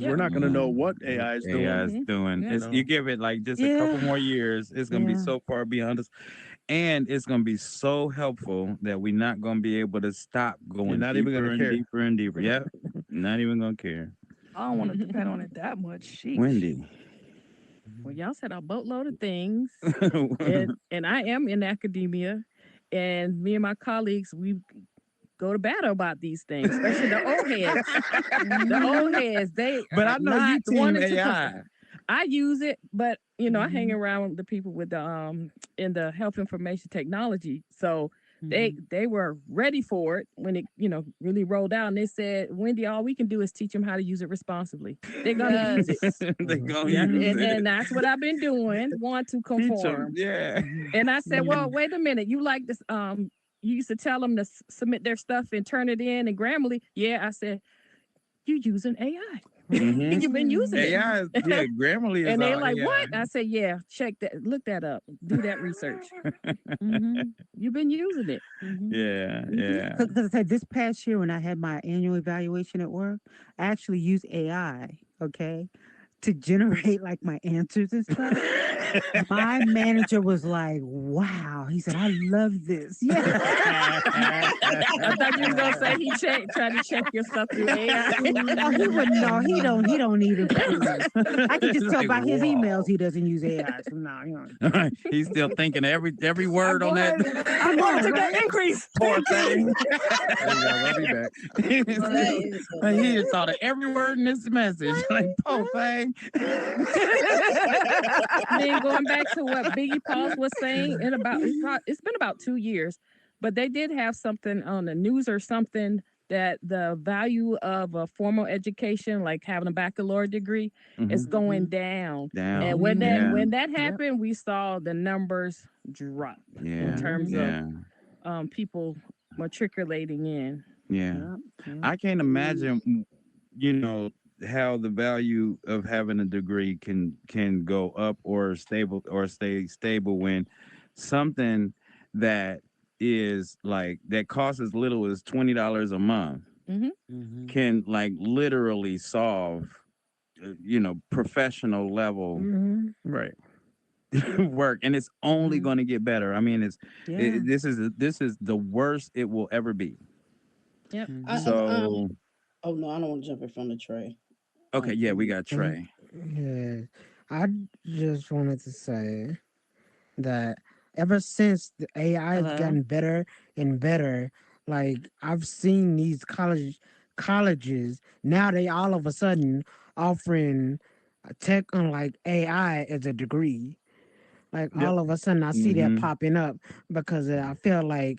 We're not going to know what What AI is AI doing. is Mm-hmm. doing. Yeah. You It's you know, give it like just a couple Yeah. more years, it's gonna be Yeah. so far beyond us. And it's gonna be so helpful that we're not gonna be able to stop you're going not even going deeper to and care. deeper and deeper. Yep. Not even gonna care. I don't want to depend on it that much. Sheesh. Wendy. Well, y'all said a boatload of things, and I am in academia, and me and my colleagues we go to battle about these things, especially the old heads. The old Mhm. heads, they But are I know you not team wanting to conform. AI. I use it, but I hang Mhm. around with the people with the in the health information technology. So they Mhm. they were ready for it when it really rolled out, and they said, Wendy, all we can do is teach them how to use it responsibly. They're gonna use it. Yes. They gonna Yeah, use and, Mhm. it. and that's what I've been doing, want to Teach them. conform. Yeah. Mhm. And I said, well, Mhm. wait a minute, you like this? You used to tell them to submit their stuff and turn it in Grammarly. Yeah, I said, you using AI. Mm-hmm. You've been using it. AI, yeah, Grammarly is And they all like, what? AI. I said, yeah, check that, look that up, do that research. Mhm. You've been using it. Mhm. Yeah, Hmm. yeah. Because I said this past year when I had my annual evaluation at work, I actually used AI, okay, to generate like my answers and stuff. My manager was like, "Wow." He said, "I love this." Yeah. I thought you was gonna say he tried to check your stuff through AI. Oh, he wouldn't know. He don't need it for real. I can just tell Like, by his emails whoa. he doesn't use AI. So no, you know. He's still thinking every I'm word on that. going. I I'm going know, to right? the increase. Poor Thank you. thing. Hey guys, I'll be back. He's Well, that still, is he had hilarious. thought of every word in this message. Like, Right, poor thing. Then going back to what Biggie Pauls was saying, it's been about 2 years, but they did have something on the news or something that the value of a formal education, like having a baccalaureate degree, is Hmm. going Mhm. down. And Down. when that Yeah. Mhm. when that Yep. happened, we saw the numbers drop in Yeah. terms Mhm. of Yeah. people matriculating in. Yeah. Yep. Yep. I can't Mm. imagine, you know, how the value of having a degree can go up or stable or stay stable when something that is like that costs as little as $20 a month Hmm. Mhm. can like literally solve professional level Mhm. Right. work, and it's only Mhm. going to get better. I mean, Yeah. this is the worst it will ever be. Yep. I, Mhm. I, So oh no, I don't want to jump in front of Trey. okay, yeah, we got And Trey. yeah, I just wanted to say that ever since the AI has Hello. gotten better and better, like I've seen these colleges now they all of a sudden offering tech on like AI as a degree. Like Yep. all of a sudden, I see that Hmm. popping up because I feel like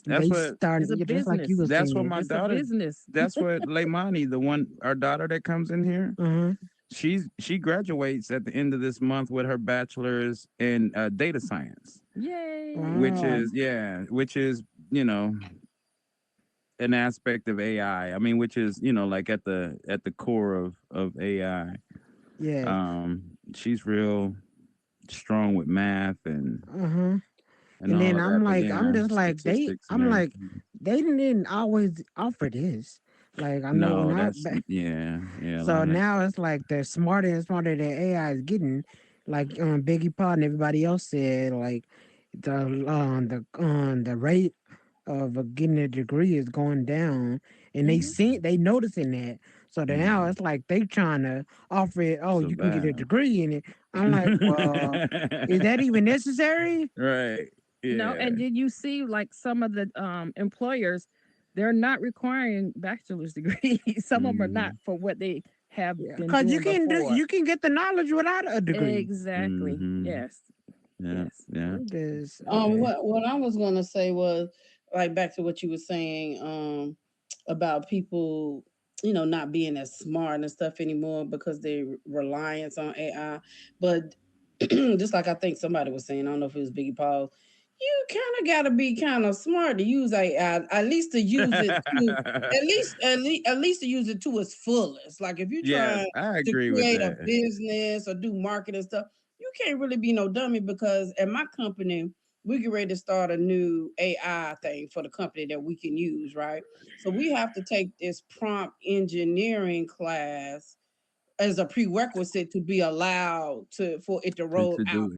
That's they what It's a starting just like you business. were That's what saying. my It's a daughter. business. That's what Leimani, the one our daughter that comes in here. Uh-huh. She graduates at the end of this month with her bachelor's in data science, Yay. which Wow. is which is you know an aspect of AI. I mean, which is like at the core of AI. Yeah. She's real strong with math Uh-huh. and And all then of that. But I'm yeah, just like statistics and I'm like everything. they didn't always offer this. Like I know when No, I that's yeah. A so lot of now it's like they're smarter and smarter than AI is getting. Like Biggie Paul and everybody else said, like the rate of getting a degree is going down, and Hmm. they noticing that. So then now mm, it's like they trying to offer it. Oh, you can get a survive. degree in it. I'm like, well, is that even necessary? Right. No, Yeah. and did you see like some of the employers, they're not requiring bachelor's degrees. Some of them are not Mhm. for what they have Yeah, been because doing before. you can get the knowledge without a degree. Exactly. Mhm. Yes. Yeah. Yes. Yeah. This okay. What I was gonna say was like back to what you were saying, about people, not being as smart and stuff anymore because they reliance on AI. But just like I think somebody was saying, I don't know if it was Biggie Paul, you kind of got to be kind of smart to use AI, at least to use it to at least to use it to its fullest. Like if you're Yes, trying I to agree with create a that. business or do marketing stuff, you can't really be no dummy because at my company we get ready to start a new AI thing for the company that we can use, right? So we have to take this prompt engineering class as a prerequisite to be allowed to for it to to, roll to out do